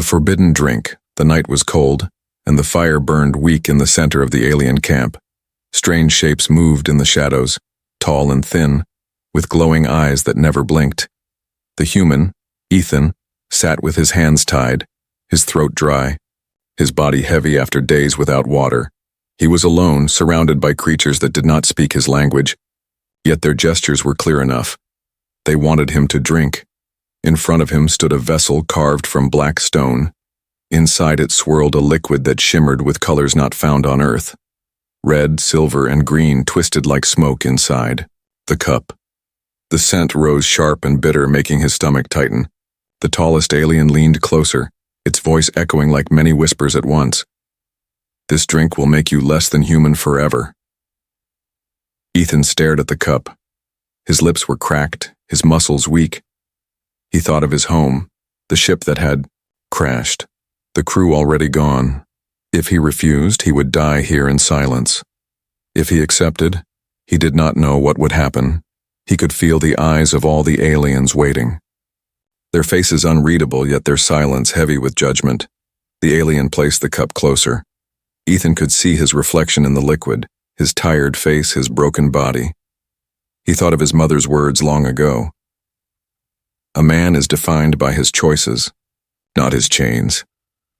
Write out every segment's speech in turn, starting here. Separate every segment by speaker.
Speaker 1: The forbidden drink. The night was cold, and the fire burned weak in the center of the alien camp. Strange shapes moved in the shadows, tall and thin, with glowing eyes that never blinked. The human, Ethan, sat with his hands tied, his throat dry, his body heavy after days without water. He was alone, surrounded by creatures that did not speak his language, yet their gestures were clear enough. They wanted him to drink. In front of him stood a vessel carved from black stone. Inside it swirled a liquid that shimmered with colors not found on Earth. Red, silver, and green twisted like smoke inside. The cup. The scent rose sharp and bitter, making his stomach tighten. The tallest alien leaned closer, its voice echoing like many whispers at once. "This drink will make you less than human forever." Ethan stared at the cup. His lips were cracked, his muscles weak. He thought of his home, the ship that had crashed, the crew already gone. If he refused, he would die here in silence. If he accepted, he did not know what would happen. He could feel the eyes of all the aliens waiting. Their faces unreadable, yet their silence heavy with judgment. The alien placed the cup closer. Ethan could see his reflection in the liquid, his tired face, his broken body. He thought of his mother's words long ago. A man is defined by his choices, not his chains.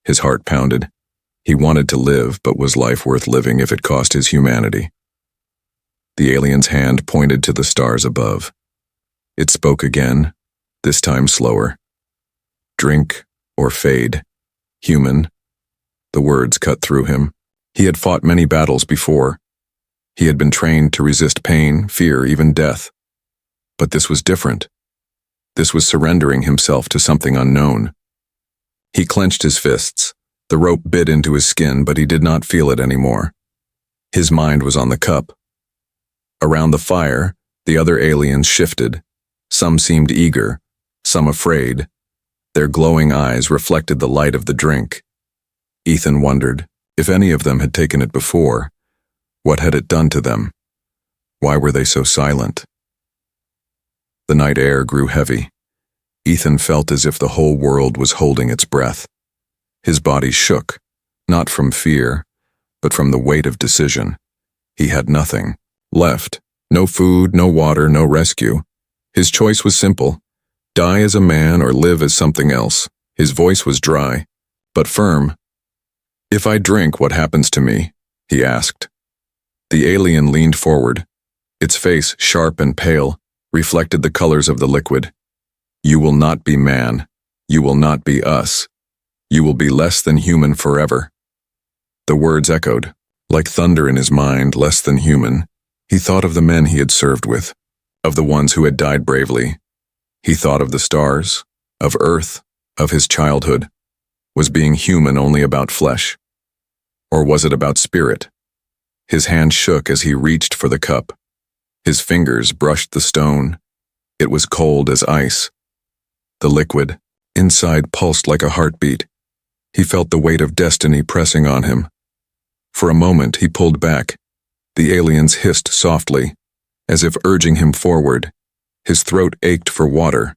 Speaker 1: His heart pounded. He wanted to live, but was life worth living if it cost his humanity? The alien's hand pointed to the stars above. It spoke again, this time slower. "Drink or fade. Human." The words cut through him. He had fought many battles before. He had been trained to resist pain, fear, even death. But this was different. This was surrendering himself to something unknown. He clenched his fists. The rope bit into his skin, but he did not feel it anymore. His mind was on the cup. Around the fire, the other aliens shifted. Some seemed eager, some afraid. Their glowing eyes reflected the light of the drink. Ethan wondered, if any of them had taken it before, what had it done to them? Why were they so silent? The night air grew heavy. Ethan felt as if the whole world was holding its breath. His body shook, not from fear, but from the weight of decision. He had nothing left. No food, no water, no rescue. His choice was simple: die as a man or live as something else. His voice was dry, but firm. "If I drink, what happens to me?" he asked. The alien leaned forward. Its face, sharp and pale, reflected the colors of the liquid. "You will not be man. You will not be us. You will be less than human forever." The words echoed, like thunder in his mind, less than human. He thought of the men he had served with, of the ones who had died bravely. He thought of the stars, of Earth, of his childhood. Was being human only about flesh? Or was it about spirit? His hand shook as he reached for the cup. His fingers brushed the stone. It was cold as ice. The liquid, inside, pulsed like a heartbeat. He felt the weight of destiny pressing on him. For a moment, he pulled back. The aliens hissed softly, as if urging him forward. His throat ached for water.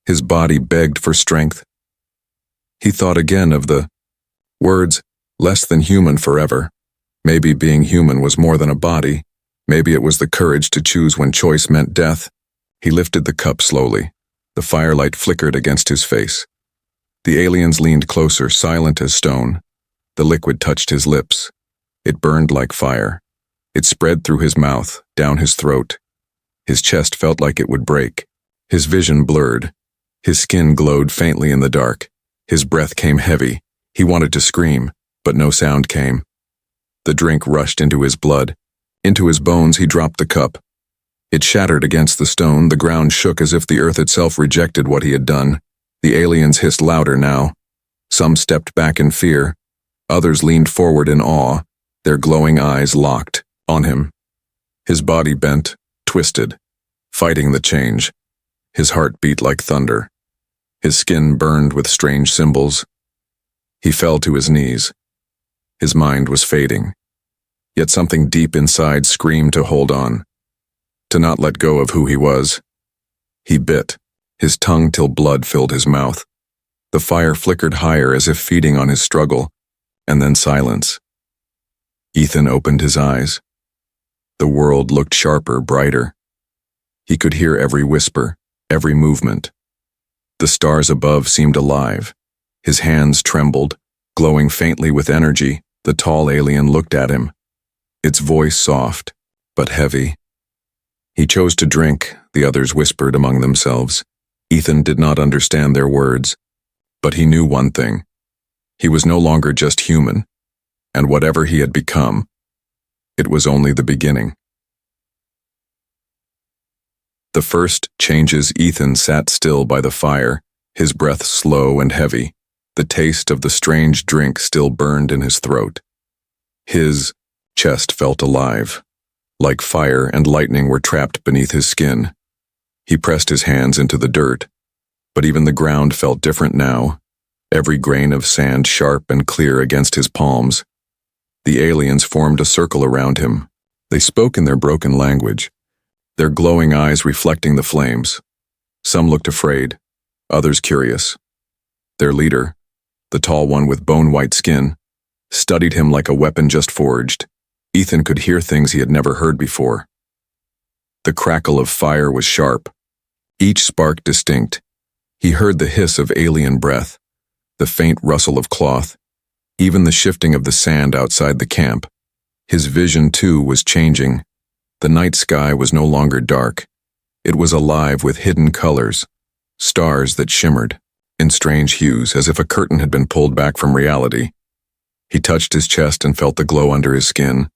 Speaker 1: His body begged for strength. He thought again of the words, "less than human forever." Maybe being human was more than a body. Maybe it was the courage to choose when choice meant death. He lifted the cup slowly. The firelight flickered against his face. The aliens leaned closer, silent as stone. The liquid touched his lips. It burned like fire. It spread through his mouth, down his throat. His chest felt like it would break. His vision blurred. His skin glowed faintly in the dark. His breath came heavy. He wanted to scream, but no sound came. The drink rushed into his blood. Into his bones he dropped the cup. It shattered against the stone. The ground shook as if the earth itself rejected what he had done. The aliens hissed louder now. Some stepped back in fear. Others leaned forward in awe, their glowing eyes locked on him. His body bent, twisted, fighting the change. His heart beat like thunder. His skin burned with strange symbols. He fell to his knees. His mind was fading. Yet something deep inside screamed to hold on, to not let go of who he was. He bit, his tongue till blood filled his mouth. The fire flickered higher as if feeding on his struggle, and then silence. Ethan opened his eyes. The world looked sharper, brighter. He could hear every whisper, every movement. The stars above seemed alive. His hands trembled, glowing faintly with energy. The tall alien looked at him, its voice soft, but heavy. He chose to drink, the others whispered among themselves. Ethan did not understand their words, but he knew one thing. He was no longer just human, and whatever he had become, it was only the beginning. The first changes. Ethan sat still by the fire, his breath slow and heavy. The taste of the strange drink still burned in his throat. His chest felt alive, like fire and lightning were trapped beneath his skin. He pressed his hands into the dirt, but even the ground felt different now, every grain of sand sharp and clear against his palms. The aliens formed a circle around him. They spoke in their broken language, their glowing eyes reflecting the flames. Some looked afraid, others curious. Their leader, the tall one with bone-white skin, studied him like a weapon just forged. Ethan could hear things he had never heard before. The crackle of fire was sharp, each spark distinct. He heard the hiss of alien breath, the faint rustle of cloth, even the shifting of the sand outside the camp. His vision, too, was changing. The night sky was no longer dark. It was alive with hidden colors, stars that shimmered in strange hues, as if a curtain had been pulled back from reality. He touched his chest and felt the glow under his skin.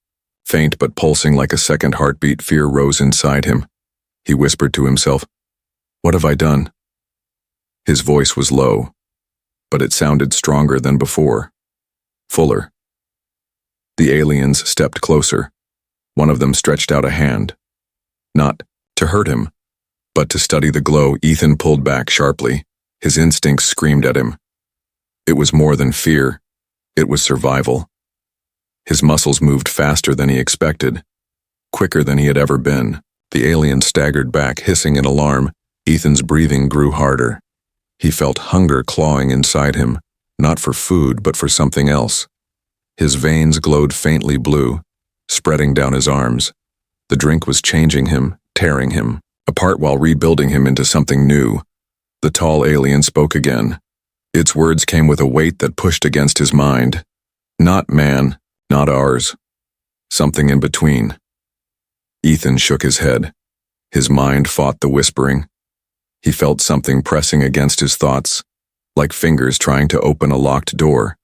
Speaker 1: Faint but pulsing like a second heartbeat, fear rose inside him. He whispered to himself, "What have I done?" His voice was low, but it sounded stronger than before, fuller. The aliens stepped closer. One of them stretched out a hand. Not to hurt him, but to study the glow. Ethan pulled back sharply. His instincts screamed at him. It was more than fear. It was survival. His muscles moved faster than he expected, quicker than he had ever been. The alien staggered back, hissing in alarm. Ethan's breathing grew harder. He felt hunger clawing inside him, not for food, but for something else. His veins glowed faintly blue, spreading down his arms. The drink was changing him, tearing him apart while rebuilding him into something new. The tall alien spoke again. Its words came with a weight that pushed against his mind. Not man, not ours. Something in between. Ethan shook his head. His mind fought the whispering. He felt something pressing against his thoughts, like fingers trying to open a locked door.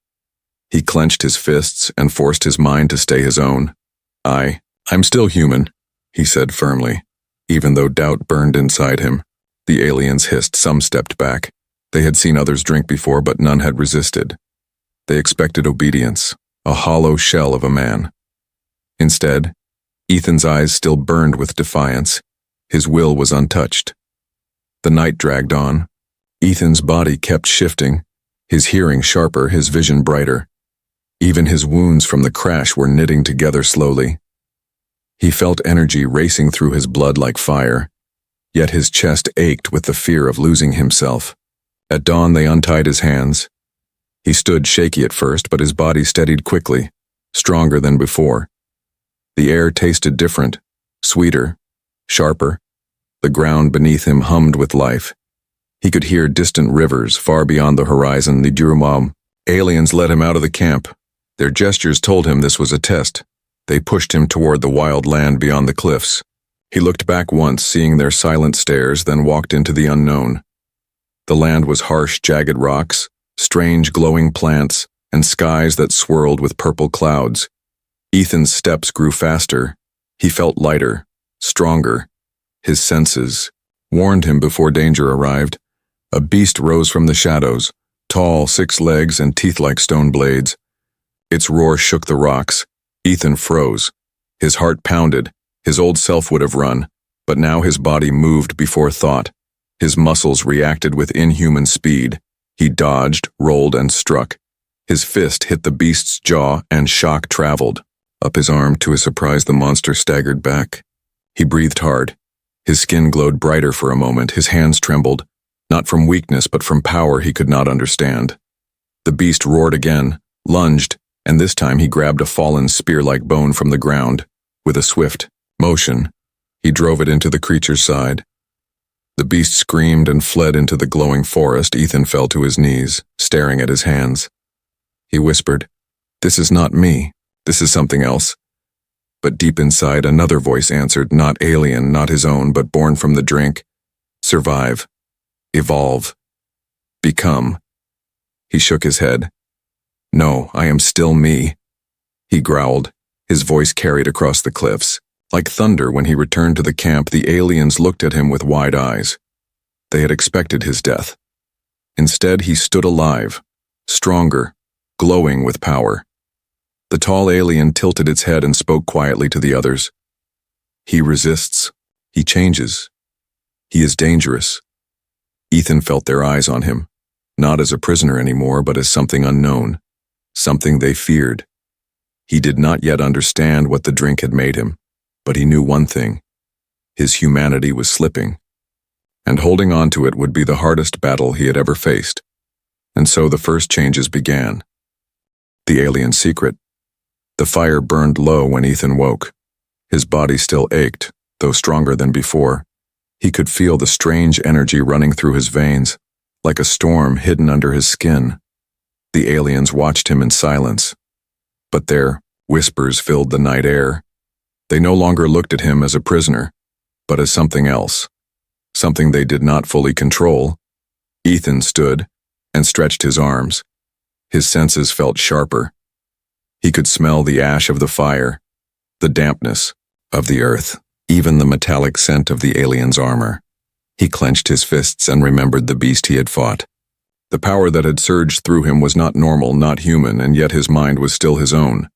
Speaker 1: He clenched his fists and forced his mind to stay his own. I'm still human, he said firmly, even though doubt burned inside him. The aliens hissed. Some stepped back. They had seen others drink before, but none had resisted. They expected obedience, a hollow shell of a man. Instead, Ethan's eyes still burned with defiance. His will was untouched. The night dragged on. Ethan's body kept shifting, his hearing sharper, his vision brighter. Even his wounds from the crash were knitting together slowly. He felt energy racing through his blood like fire, yet his chest ached with the fear of losing himself. At dawn, they untied his hands. He stood shaky at first, but his body steadied quickly, stronger than before. The air tasted different, sweeter, sharper. The ground beneath him hummed with life. He could hear distant rivers far beyond the horizon. The Durumam aliens led him out of the camp. Their gestures told him this was a test. They pushed him toward the wild land beyond the cliffs. He looked back once, seeing their silent stares, then walked into the unknown. The land was harsh, jagged rocks, strange glowing plants, and skies that swirled with purple clouds. Ethan's steps grew faster. He felt lighter, stronger. His senses warned him before danger arrived. A beast rose from the shadows, tall, 6 legs and teeth like stone blades. Its roar shook the rocks. Ethan froze. His heart pounded. His old self would have run, but now his body moved before thought. His muscles reacted with inhuman speed. He dodged, rolled, and struck. His fist hit the beast's jaw, and shock traveled up his arm. To his surprise, the monster staggered back. He breathed hard. His skin glowed brighter for a moment. His hands trembled. not from weakness but from power he could not understand. The beast roared again, lunged, and this time he grabbed a fallen spear-like bone from the ground. With a swift motion, he drove it into the creature's side. The beast screamed and fled into the glowing forest. Ethan fell to his knees, staring at his hands. He whispered, "This is not me. This is something else." But deep inside, another voice answered, not alien, not his own, but born from the drink. "Survive. Evolve. Become." He shook his head. "No, I am still me," he growled, his voice carried across the cliffs. Like thunder, when he returned to the camp, the aliens looked at him with wide eyes. They had expected his death. Instead, he stood alive, stronger, glowing with power. The tall alien tilted its head and spoke quietly to the others. "He resists. He changes. He is dangerous." Ethan felt their eyes on him, not as a prisoner anymore, but as something unknown, something they feared. He did not yet understand what the drink had made him, but he knew one thing: his humanity was slipping, and holding on to it would be the hardest battle he had ever faced. And so the first changes began. The alien's secret. The fire burned low when Ethan woke. His body still ached, though stronger than before. He could feel the strange energy running through his veins, like a storm hidden under his skin. The aliens watched him in silence, but their whispers filled the night air. They no longer looked at him as a prisoner, but as something else, something they did not fully control. Ethan stood and stretched his arms. His senses felt sharper. He could smell the ash of the fire, the dampness of the earth, even the metallic scent of the alien's armor. He clenched his fists and remembered the beast he had fought. The power that had surged through him was not normal, not human, and yet his mind was still his own.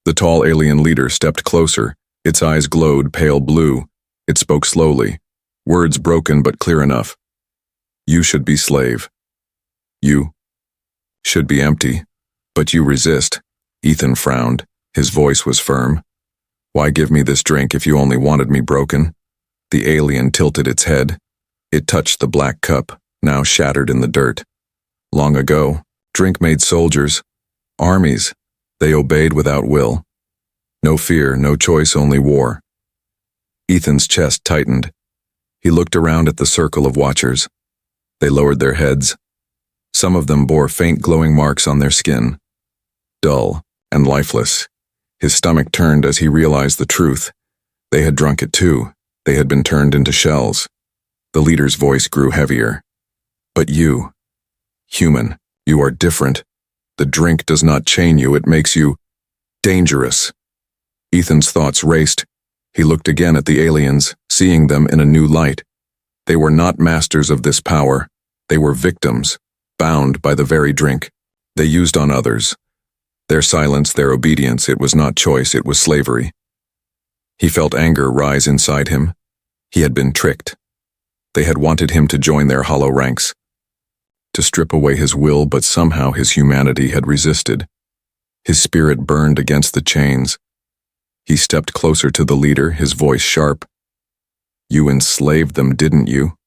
Speaker 1: The tall alien leader stepped closer. Its eyes glowed pale blue. It spoke slowly, words broken but clear enough. "You should be slave. You should be empty, but you resist." Ethan frowned. His voice was firm. "Why give me this drink if you only wanted me broken?" The alien tilted its head. It touched the black cup, now shattered in the dirt. "Long ago, drink made soldiers, armies. They obeyed without will. No fear, no choice, only war." Ethan's chest tightened. He looked around at the circle of watchers. They lowered their heads. Some of them bore faint glowing marks on their skin, dull and lifeless. His stomach turned as he realized the truth. They had drunk it too. They had been turned into shells. The leader's voice grew heavier. "But you, human, you are different. The drink does not chain you, it makes you dangerous." Ethan's thoughts raced. He looked again at the aliens, seeing them in a new light. They were not masters of this power. They were victims, bound by the very drink they used on others. Their silence, their obedience, it was not choice, it was slavery. He felt anger rise inside him. He had been tricked. They had wanted him to join their hollow ranks, to strip away his will, but somehow his humanity had resisted. His spirit burned against the chains. He stepped closer to the leader, his voice sharp. "You enslaved them, didn't you?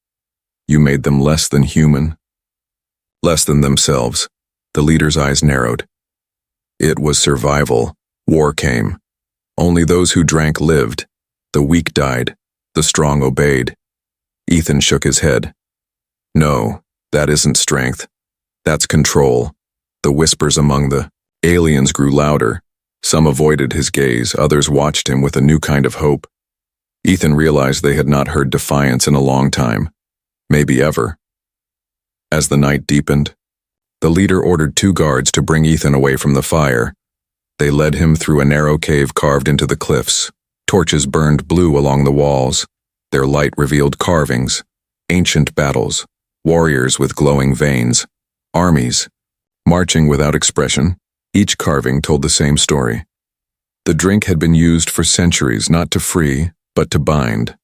Speaker 1: You made them less than human, less than themselves." The leader's eyes narrowed. It was survival. War came. Only those who drank lived. The weak died. The strong obeyed. Ethan shook his head. "No, that isn't strength. That's control." The whispers among the aliens grew louder. Some avoided his gaze, others watched him with a new kind of hope. Ethan realized they had not heard defiance in a long time, maybe ever. As the night deepened, the leader ordered 2 guards to bring Ethan away from the fire. They led him through a narrow cave carved into the cliffs. Torches burned blue along the walls. Their light revealed carvings, ancient battles, warriors with glowing veins, armies, marching without expression. Each carving told the same story. The drink had been used for centuries, not to free, but to bind.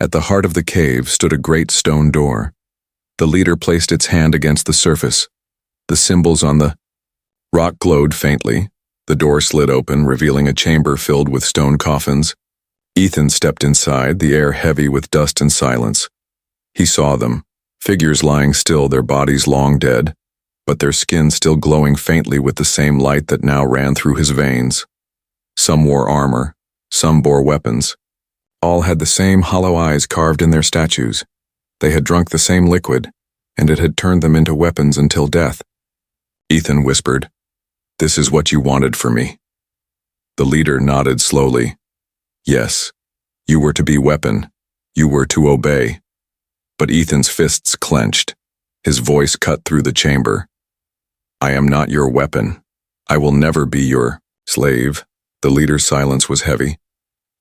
Speaker 1: At the heart of the cave stood a great stone door. The leader placed its hand against the surface. The symbols on the rock glowed faintly. The door slid open, revealing a chamber filled with stone coffins. Ethan stepped inside, the air heavy with dust and silence. He saw them, Figures lying still, their bodies long dead, but their skin still glowing faintly with the same light that now ran through his veins. Some wore armor, some bore weapons. All had the same hollow eyes carved in their statues. They had drunk the same liquid, and it had turned them into weapons until death. Ethan whispered, "This is what you wanted for me." The leader nodded slowly. "Yes, you were to be weapon. You were to obey." But Ethan's fists clenched. His voice cut through the chamber. "I am not your weapon. I will never be your slave." The leader's silence was heavy.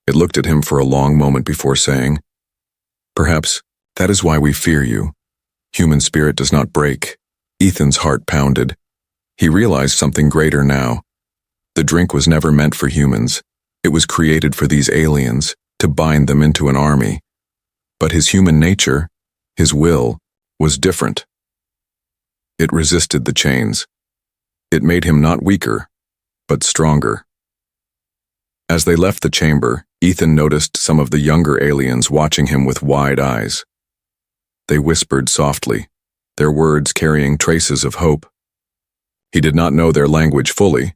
Speaker 1: It looked at him for a long moment before saying, "Perhaps that is why we fear you. Human spirit does not break." Ethan's heart pounded. He realized something greater now. The drink was never meant for humans. It was created for these aliens, to bind them into an army. But his human nature, his will, was different. It resisted the chains. It made him not weaker, but stronger. As they left the chamber, Ethan noticed some of the younger aliens watching him with wide eyes. They whispered softly, their words carrying traces of hope. He did not know their language fully,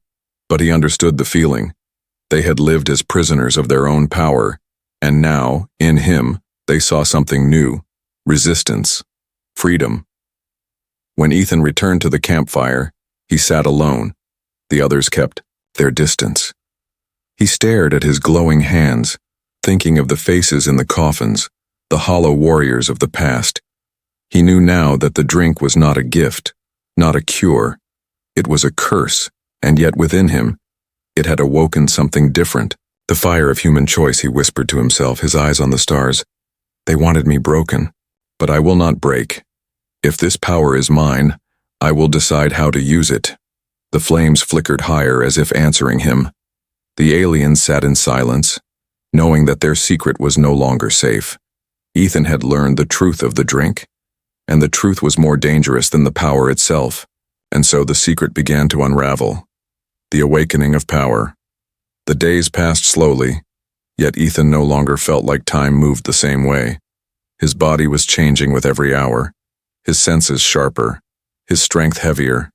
Speaker 1: but he understood the feeling. They had lived as prisoners of their own power, and now, in him, they saw something new: resistance, freedom. When Ethan returned to the campfire, he sat alone. The others kept their distance. He stared at his glowing hands, thinking of the faces in the coffins, the hollow warriors of the past. He knew now that the drink was not a gift, not a cure. It was a curse, and yet within him, it had awoken something different. The fire of human choice, he whispered to himself, his eyes on the stars. They wanted me broken, but I will not break. If this power is mine, I will decide how to use it. The flames flickered higher as if answering him. The aliens sat in silence, knowing that their secret was no longer safe. Ethan had learned the truth of the drink, and the truth was more dangerous than the power itself, and so the secret began to unravel. The awakening of power. The days passed slowly, yet Ethan no longer felt like time moved the same way. His body was changing with every hour, his senses sharper, his strength heavier.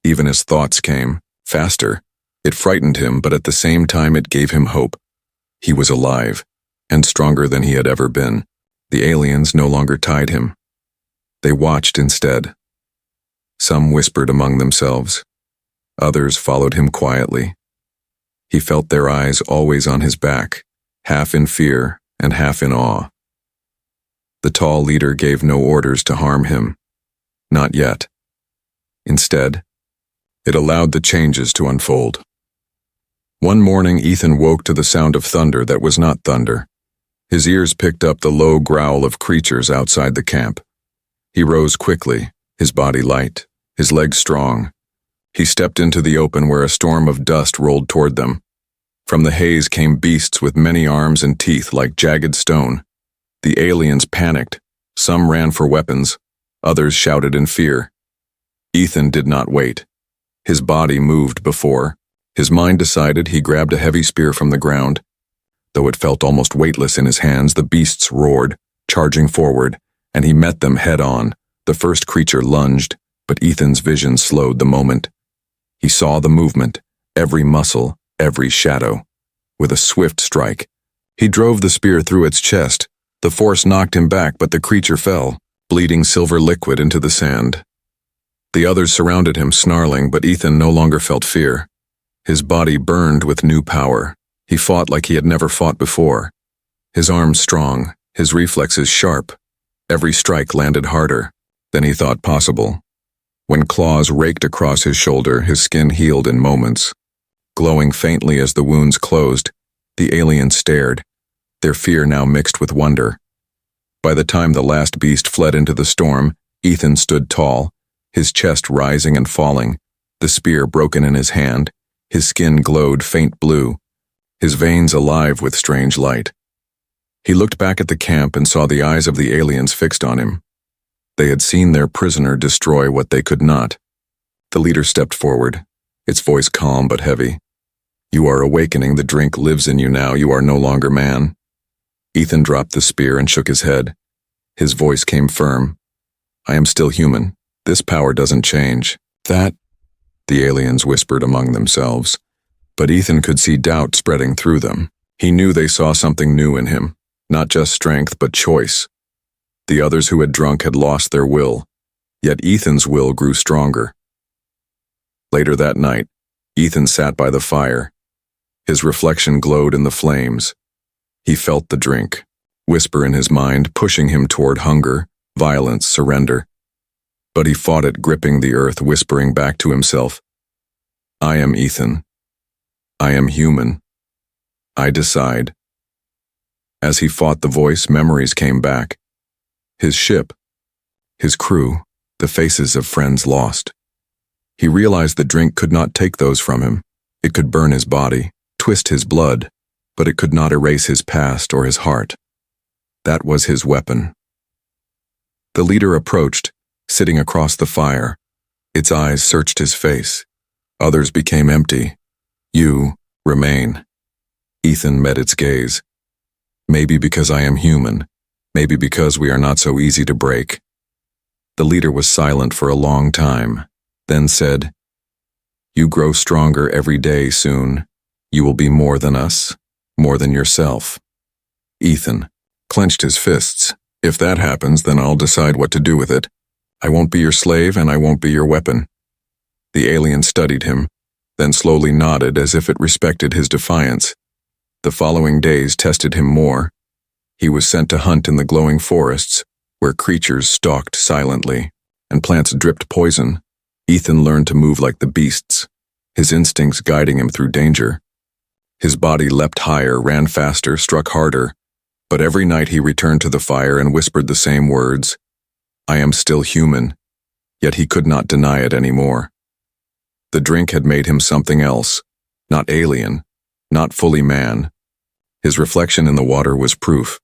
Speaker 1: Even his thoughts came faster. It frightened him, but at the same time it gave him hope. He was alive, and stronger than he had ever been. The aliens no longer tied him. They watched instead. Some whispered among themselves. Others followed him quietly. He felt their eyes always on his back, half in fear and half in awe. The tall leader gave no orders to harm him. Not yet. Instead, it allowed the changes to unfold. One morning, Ethan woke to the sound of thunder that was not thunder. His ears picked up the low growl of creatures outside the camp. He rose quickly, his body light, his legs strong. He stepped into the open where a storm of dust rolled toward them. From the haze came beasts with many arms and teeth like jagged stone. The aliens panicked. Some ran for weapons. Others shouted in fear. Ethan did not wait. His body moved before. His mind decided. He grabbed a heavy spear from the ground. Though it felt almost weightless in his hands, the beasts roared, charging forward, and he met them head on. The first creature lunged, but Ethan's vision slowed the moment. He saw the movement, every muscle, every shadow. With a swift strike, he drove the spear through its chest. The force knocked him back, but the creature fell, bleeding silver liquid into the sand. The others surrounded him, snarling, but Ethan no longer felt fear. His body burned with new power. He fought like he had never fought before. His arms strong, his reflexes sharp. Every strike landed harder than he thought possible. When claws raked across his shoulder, his skin healed in moments. Glowing faintly as the wounds closed, the aliens stared, their fear now mixed with wonder. By the time the last beast fled into the storm, Ethan stood tall, his chest rising and falling, the spear broken in his hand. His skin glowed faint blue, his veins alive with strange light. He looked back at the camp and saw the eyes of the aliens fixed on him. They had seen their prisoner destroy what they could not. The leader stepped forward, its voice calm but heavy. "You are awakening. The drink lives in you now. You are no longer man." Ethan dropped the spear and shook his head. His voice came firm. I am still human. This power doesn't change. That, the aliens whispered among themselves. But Ethan could see doubt spreading through them. He knew they saw something new in him, not just strength but choice. The others who had drunk had lost their will, yet Ethan's will grew stronger. Later that night, Ethan sat by the fire. His reflection glowed in the flames. He felt the drink, whisper in his mind, pushing him toward hunger, violence, surrender. But he fought it, gripping the earth, whispering back to himself, I am Ethan. I am human. I decide. As he fought the voice, memories came back. His ship, his crew, the faces of friends lost. He realized the drink could not take those from him. It could burn his body, twist his blood, but it could not erase his past or his heart. That was his weapon. The leader approached, sitting across the fire. Its eyes searched his face. Others became empty. You remain. Ethan met its gaze. Maybe because I am human. Maybe because we are not so easy to break. The leader was silent for a long time, then said, You grow stronger every day soon. You will be more than us, more than yourself. Ethan clenched his fists. If that happens, then I'll decide what to do with it. I won't be your slave and I won't be your weapon. The alien studied him, then slowly nodded as if it respected his defiance. The following days tested him more. He was sent to hunt in the glowing forests, where creatures stalked silently, and plants dripped poison. Ethan learned to move like the beasts, his instincts guiding him through danger. His body leapt higher, ran faster, struck harder, but every night he returned to the fire and whispered the same words, I am still human, yet he could not deny it anymore. The drink had made him something else, not alien, not fully man. His reflection in the water was proof.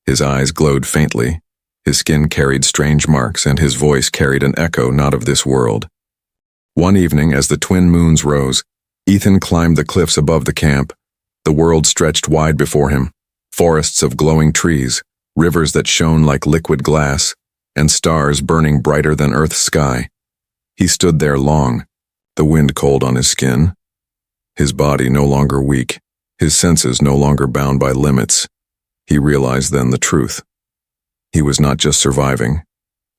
Speaker 1: His eyes glowed faintly, his skin carried strange marks, and his voice carried an echo not of this world. One evening, as the twin moons rose, Ethan climbed the cliffs above the camp. The world stretched wide before him, forests of glowing trees, rivers that shone like liquid glass, and stars burning brighter than Earth's sky. He stood there long, the wind cold on his skin. His body no longer weak, his senses no longer bound by limits. He realized then the truth. He was not just surviving,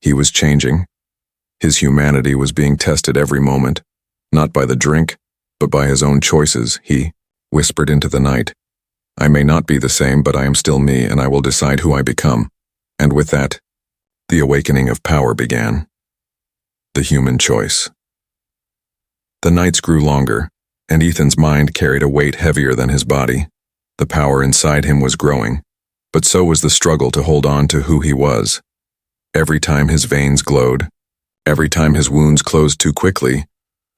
Speaker 1: he was changing. His humanity was being tested every moment, not by the drink, but by his own choices. He whispered into the night, I may not be the same, but I am still me, and I will decide who I become. And with that, the awakening of power began. The human choice. The nights grew longer, and Ethan's mind carried a weight heavier than his body. The power inside him was growing, but so was the struggle to hold on to who he was. Every time his veins glowed, every time his wounds closed too quickly,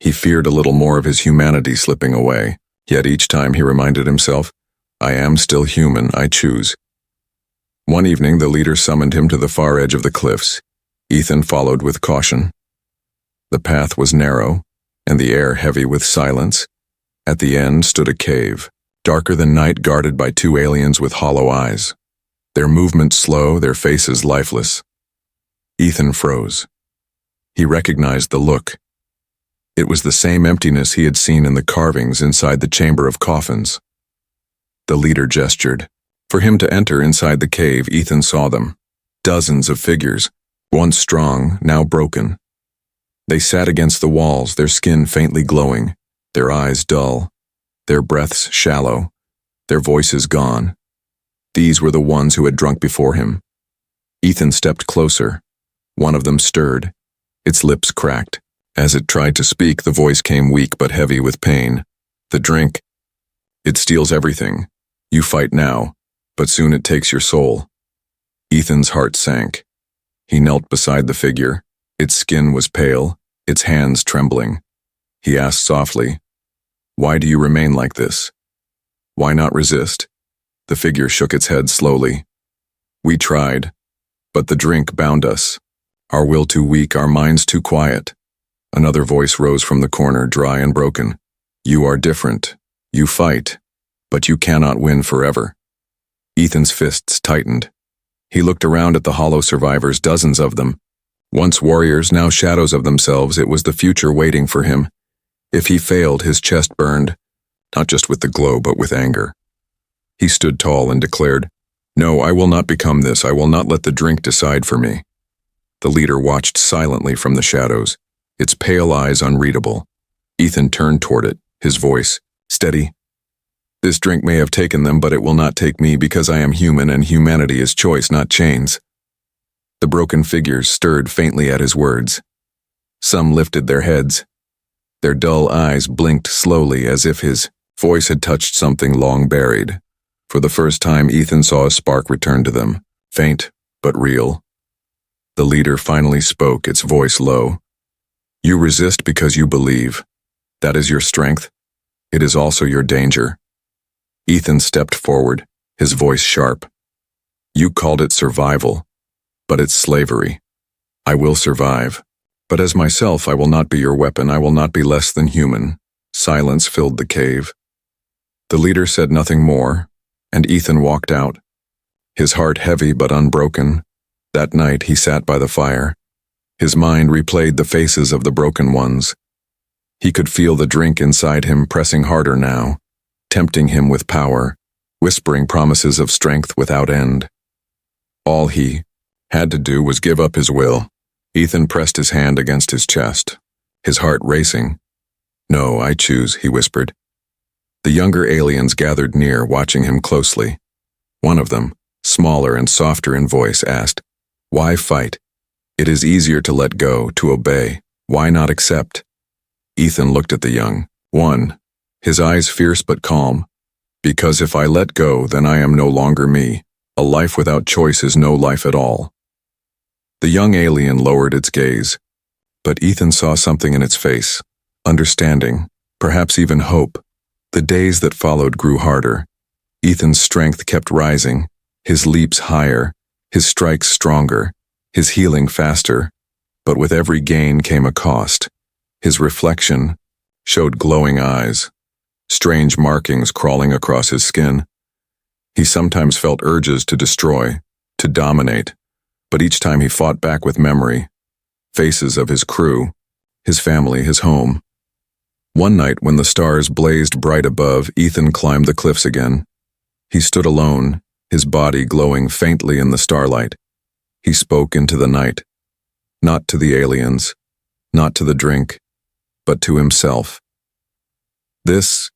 Speaker 1: he feared a little more of his humanity slipping away. Yet each time he reminded himself, I am still human, I choose. One evening, the leader summoned him to the far edge of the cliffs. Ethan followed with caution. The path was narrow, and the air heavy with silence. At the end stood a cave, darker than night, guarded by two aliens with hollow eyes. Their movements slow, their faces lifeless. Ethan froze. He recognized the look. It was the same emptiness he had seen in the carvings inside the chamber of coffins. The leader gestured. For him to enter inside the cave, Ethan saw them. Dozens of figures, once strong, now broken. They sat against the walls, their skin faintly glowing, their eyes dull, their breaths shallow, their voices gone. These were the ones who had drunk before him. Ethan stepped closer. One of them stirred. Its lips cracked. As it tried to speak, the voice came weak but heavy with pain. The drink. It steals everything. You fight now, but soon it takes your soul. Ethan's heart sank. He knelt beside the figure. Its skin was pale, its hands trembling. He asked softly, Why do you remain like this? Why not resist? The figure shook its head slowly. We tried, but the drink bound us. Our will too weak, our minds too quiet. Another voice rose from the corner, dry and broken. You are different. You fight, but you cannot win forever. Ethan's fists tightened. He looked around at the hollow survivors, dozens of them. Once warriors, now shadows of themselves, it was the future waiting for him. If he failed, his chest burned, not just with the glow, but with anger. He stood tall and declared, "No, I will not become this. I will not let the drink decide for me." The leader watched silently from the shadows, its pale eyes unreadable. Ethan turned toward it, his voice steady. "This drink may have taken them, but it will not take me, because I am human, and humanity is choice, not chains." The broken figures stirred faintly at his words. Some lifted their heads. Their dull eyes blinked slowly, as if his voice had touched something long buried. For the first time, Ethan saw a spark return to them, faint but real. The leader finally spoke, its voice low. "You resist because you believe. That is your strength. It is also your danger." Ethan stepped forward, his voice sharp. "You called it survival, but it's slavery. I will survive. But as myself, I will not be your weapon. I will not be less than human." Silence filled the cave. The leader said nothing more, and Ethan walked out, his heart heavy but unbroken. That night he sat by the fire. His mind replayed the faces of the broken ones. He could feel the drink inside him pressing harder now, tempting him with power, whispering promises of strength without end. All he had to do was give up his will. Ethan pressed his hand against his chest, his heart racing. "No, I choose," he whispered. The younger aliens gathered near, watching him closely. One of them, smaller and softer in voice, asked, "Why fight? It is easier to let go, to obey. Why not accept?" Ethan looked at the young one, his eyes fierce but calm. "Because if I let go, then I am no longer me. A life without choice is no life at all." The young alien lowered its gaze, but Ethan saw something in its face, understanding, perhaps even hope. The days that followed grew harder. Ethan's strength kept rising, his leaps higher, his strikes stronger, his healing faster, but with every gain came a cost. His reflection showed glowing eyes, strange markings crawling across his skin. He sometimes felt urges to destroy, to dominate, but each time he fought back with memory, faces of his crew, his family, his home. One night when the stars blazed bright above, Ethan climbed the cliffs again. He stood alone, his body glowing faintly in the starlight. He spoke into the night, not to the aliens, not to the drink, but to himself. "This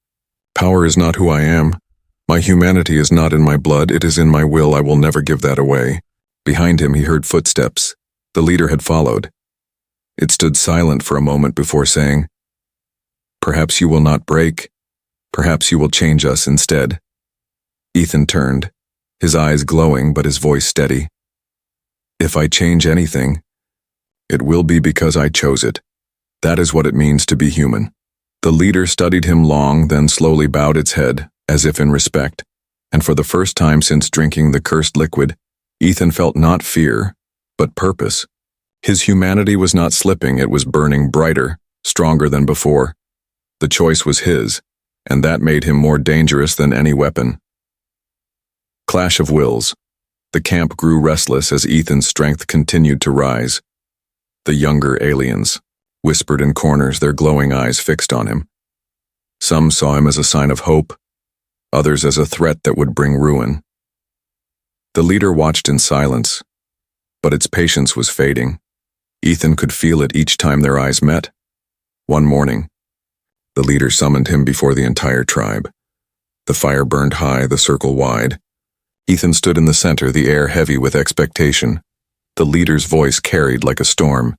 Speaker 1: power is not who I am. My humanity is not in my blood, it is in my will. I will never give that away." Behind him he heard footsteps. The leader had followed. It stood silent for a moment before saying, "Perhaps you will not break. Perhaps you will change us instead." Ethan turned, his eyes glowing but his voice steady. "If I change anything, it will be because I chose it. That is what it means to be human." The leader studied him long, then slowly bowed its head, as if in respect, and for the first time since drinking the cursed liquid, Ethan felt not fear, but purpose. His humanity was not slipping, it was burning brighter, stronger than before. The choice was his, and that made him more dangerous than any weapon. Clash of wills. The camp grew restless as Ethan's strength continued to rise. The younger aliens whispered in corners, their glowing eyes fixed on him. Some saw him as a sign of hope, others as a threat that would bring ruin. The leader watched in silence, but its patience was fading. Ethan could feel it each time their eyes met. One morning, the leader summoned him before the entire tribe. The fire burned high, the circle wide. Ethan stood in the center, the air heavy with expectation. The leader's voice carried like a storm.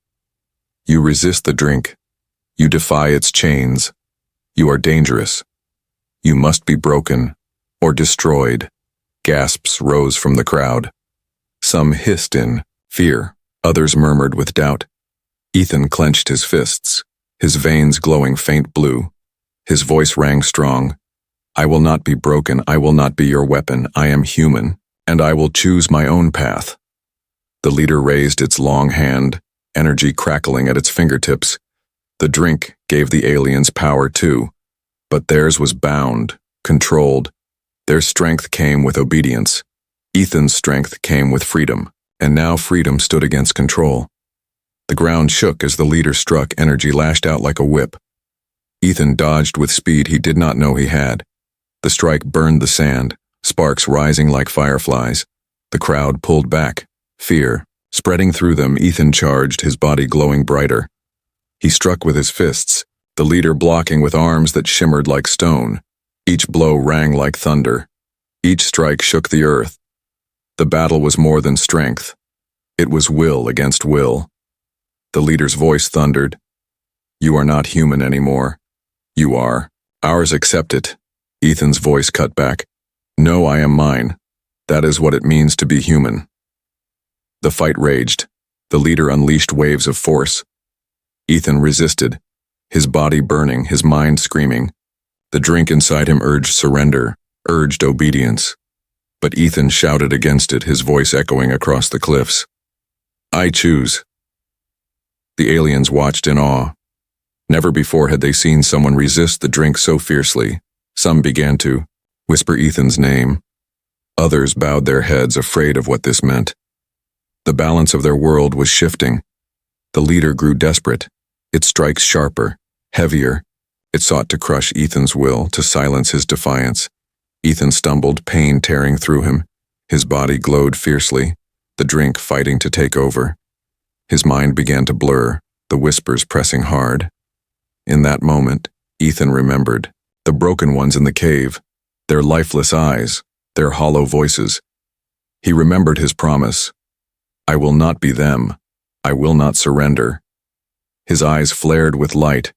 Speaker 1: "You resist the drink. You defy its chains. You are dangerous. You must be broken or destroyed." Gasps rose from the crowd. Some hissed in fear, others murmured with doubt. Ethan clenched his fists, his veins glowing faint blue. His voice rang strong. "I will not be broken, I will not be your weapon, I am human, and I will choose my own path." The leader raised its long hand, energy crackling at its fingertips. The drink gave the aliens power too, but theirs was bound, controlled. Their strength came with obedience. Ethan's strength came with freedom, and now freedom stood against control. The ground shook as the leader struck, energy lashed out like a whip. Ethan dodged with speed he did not know he had. The strike burned the sand, sparks rising like fireflies. The crowd pulled back, fear spreading through them. Ethan charged, his body glowing brighter. He struck with his fists, the leader blocking with arms that shimmered like stone. Each blow rang like thunder. Each strike shook the earth. The battle was more than strength. It was will against will. The leader's voice thundered. "You are not human anymore. You are. Ours, accept it." Ethan's voice cut back. "No, I am mine. That is what it means to be human." The fight raged. The leader unleashed waves of force. Ethan resisted, his body burning, his mind screaming. The drink inside him urged surrender, urged obedience. But Ethan shouted against it, his voice echoing across the cliffs. "I choose." The aliens watched in awe. Never before had they seen someone resist the drink so fiercely. Some began to whisper Ethan's name. Others bowed their heads, afraid of what this meant. The balance of their world was shifting. The leader grew desperate, its strikes sharper, heavier. It sought to crush Ethan's will, to silence his defiance. Ethan stumbled, pain tearing through him. His body glowed fiercely, the drink fighting to take over. His mind began to blur, the whispers pressing hard. In that moment, Ethan remembered the broken ones in the cave, their lifeless eyes, their hollow voices. He remembered his promise. "I will not be them. I will not surrender." His eyes flared with light,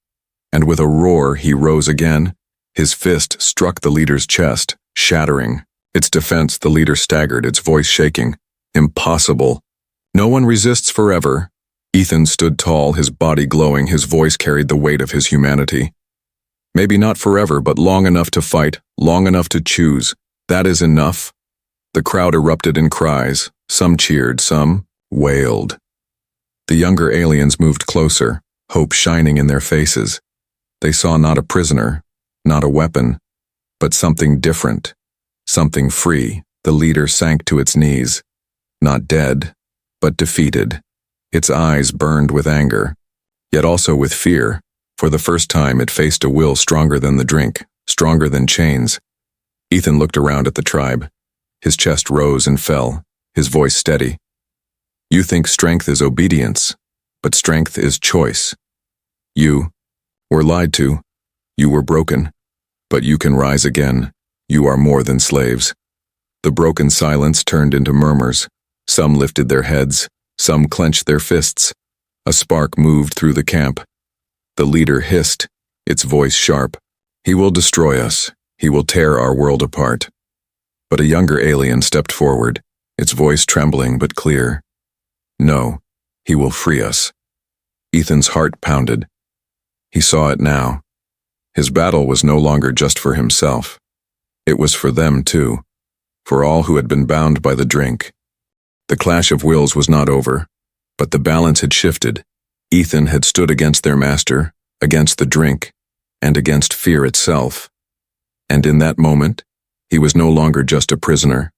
Speaker 1: and with a roar he rose again. His fist struck the leader's chest, shattering. Its defense, the leader staggered, its voice shaking. "Impossible. No one resists forever." Ethan stood tall, his body glowing, his voice carried the weight of his humanity. "Maybe not forever, but long enough to fight, long enough to choose. That is enough." The crowd erupted in cries. Some cheered, some wailed. The younger aliens moved closer, hope shining in their faces. They saw not a prisoner, not a weapon, but something different, something free. The leader sank to its knees, not dead, but defeated. Its eyes burned with anger, yet also with fear. For the first time it faced a will stronger than the drink, stronger than chains. Ethan looked around at the tribe. His chest rose and fell, his voice steady. "You think strength is obedience, but strength is choice. You were lied to. You were broken. But you can rise again. You are more than slaves." The broken silence turned into murmurs. Some lifted their heads, some clenched their fists. A spark moved through the camp. The leader hissed, its voice sharp. "He will destroy us. He will tear our world apart." But a younger alien stepped forward, its voice trembling but clear. "No, he will free us." Ethan's heart pounded. He saw it now. His battle was no longer just for himself. It was for them too, for all who had been bound by the drink. The clash of wills was not over, but the balance had shifted. Ethan had stood against their master, against the drink, and against fear itself. And in that moment, he was no longer just a prisoner.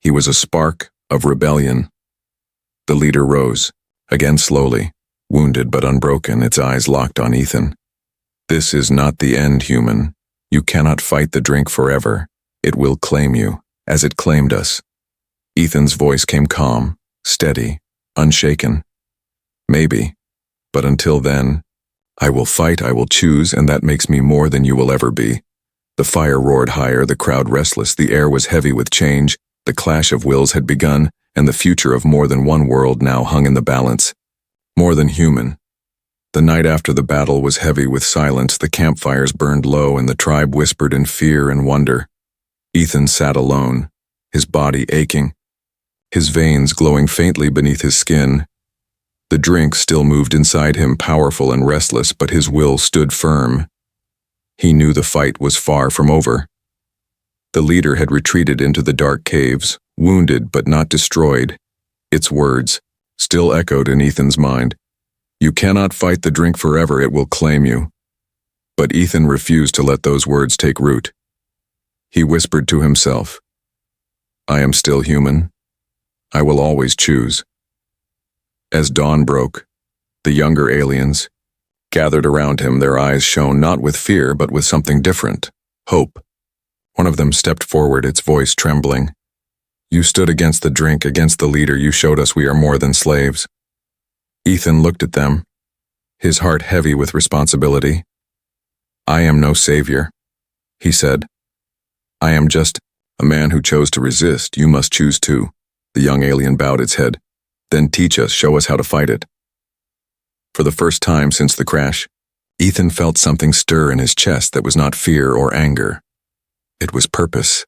Speaker 1: He was a spark of rebellion. The leader rose, again slowly, wounded but unbroken, its eyes locked on Ethan. "This is not the end, human. You cannot fight the drink forever. It will claim you, as it claimed us." Ethan's voice came calm, steady, unshaken. "Maybe, but until then, I will fight, I will choose, and that makes me more than you will ever be." The fire roared higher, the crowd restless, the air was heavy with change. The clash of wills had begun, and the future of more than one world now hung in the balance. More than human. The night after the battle was heavy with silence. The campfires burned low, and the tribe whispered in fear and wonder. Ethan sat alone, his body aching, his veins glowing faintly beneath his skin. The drink still moved inside him, powerful and restless, but his will stood firm. He knew the fight was far from over. The leader had retreated into the dark caves, wounded but not destroyed. Its words still echoed in Ethan's mind. "You cannot fight the drink forever, it will claim you." But Ethan refused to let those words take root. He whispered to himself, "I am still human. I will always choose." As dawn broke, The younger aliens gathered around him, their eyes shone not with fear but with something different, hope. One of them stepped forward, its voice trembling. "You stood against the drink, against the leader. You showed us we are more than slaves." Ethan looked at them, his heart heavy with responsibility. "I am no savior," he said. "I am just a man who chose to resist. You must choose too." The young alien bowed its head. "Then teach us, show us how to fight it." For the first time since the crash, Ethan felt something stir in his chest that was not fear or anger. It was purpose.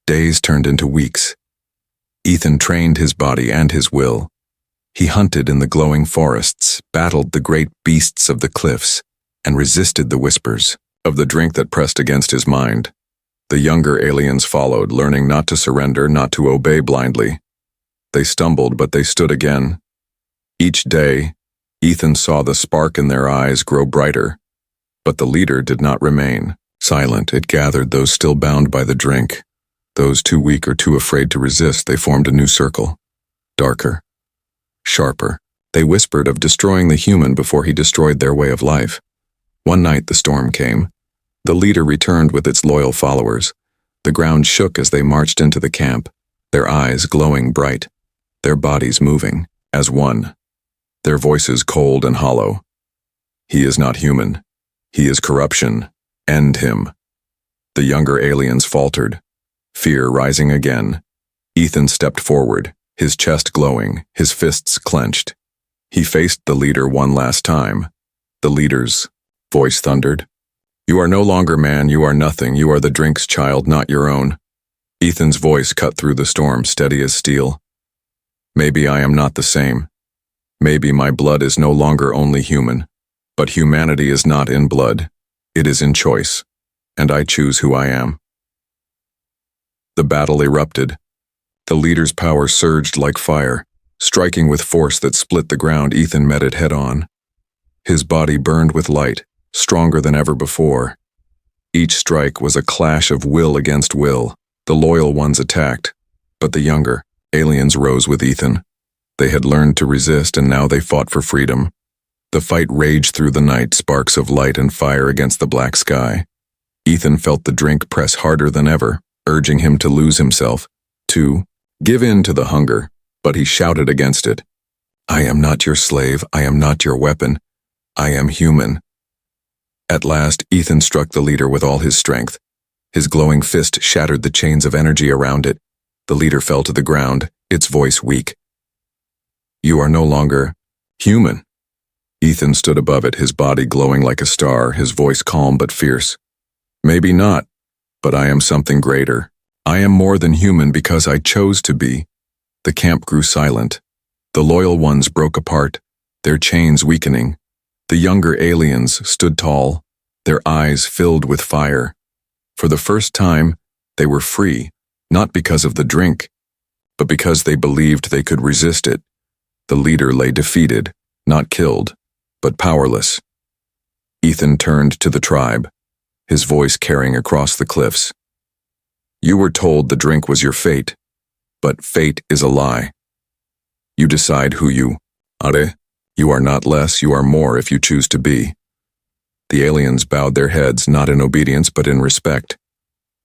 Speaker 1: Days turned into weeks. Ethan trained his body and his will. He hunted in the glowing forests, battled the great beasts of the cliffs, and resisted the whispers of the drink that pressed against his mind. The younger aliens followed, learning not to surrender, not to obey blindly. They stumbled, but they stood again. Each day, Ethan saw the spark in their eyes grow brighter, but the leader did not remain. Silent, it gathered those still bound by the drink. Those too weak or too afraid to resist, they formed a new circle. Darker, sharper. They whispered of destroying the human before he destroyed their way of life. One night the storm came. The leader returned with its loyal followers. The ground shook as they marched into the camp, their eyes glowing bright, their bodies moving as one, their voices cold and hollow. "He is not human. He is corruption. End him." The younger aliens faltered, fear rising again. Ethan stepped forward, his chest glowing, his fists clenched. He faced the leader one last time. The leader's voice thundered. "You are no longer man, you are nothing, you are the drink's child, not your own." Ethan's voice cut through the storm, steady as steel. "Maybe I am not the same. Maybe my blood is no longer only human. But humanity is not in blood. It is in choice. And I choose who I am." The battle erupted. The leader's power surged like fire, striking with force that split the ground. Ethan met it head-on. His body burned with light, stronger than ever before. Each strike was a clash of will against will. The loyal ones attacked, but the younger aliens rose with Ethan. They had learned to resist, and now they fought for freedom. The fight raged through the night, sparks of light and fire against the black sky. Ethan felt the drink press harder than ever, urging him to lose himself, to give in to the hunger, but he shouted against it. "I am not your slave, I am not your weapon, I am human." At last, Ethan struck the leader with all his strength. His glowing fist shattered the chains of energy around it. The leader fell to the ground, its voice weak. "You are no longer human." Ethan stood above it, his body glowing like a star, his voice calm but fierce. "Maybe not, but I am something greater. I am more than human because I chose to be." The camp grew silent. The loyal ones broke apart, their chains weakening. The younger aliens stood tall, their eyes filled with fire. For the first time, they were free, not because of the drink, but because they believed they could resist it. The leader lay defeated, not killed, but powerless. Ethan turned to the tribe, his voice carrying across the cliffs. "You were told the drink was your fate, but fate is a lie. You decide who you are. You are not less, you are more if you choose to be." The aliens bowed their heads, not in obedience but in respect.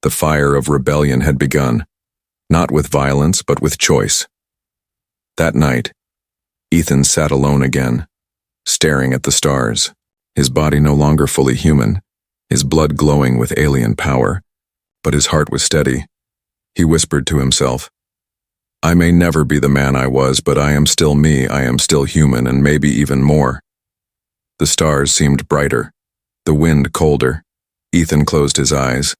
Speaker 1: The fire of rebellion had begun, not with violence but with choice. That night, Ethan sat alone again, staring at the stars, his body no longer fully human, his blood glowing with alien power, but his heart was steady. He whispered to himself, "I may never be the man I was, but I am still me, I am still human, and maybe even more." The stars seemed brighter, the wind colder. Ethan closed his eyes.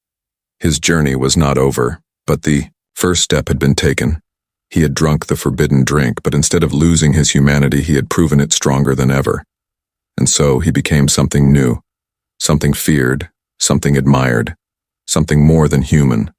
Speaker 1: His journey was not over, but the first step had been taken. He had drunk the forbidden drink, but instead of losing his humanity, he had proven it stronger than ever. And so he became something new, something feared, something admired, something more than human.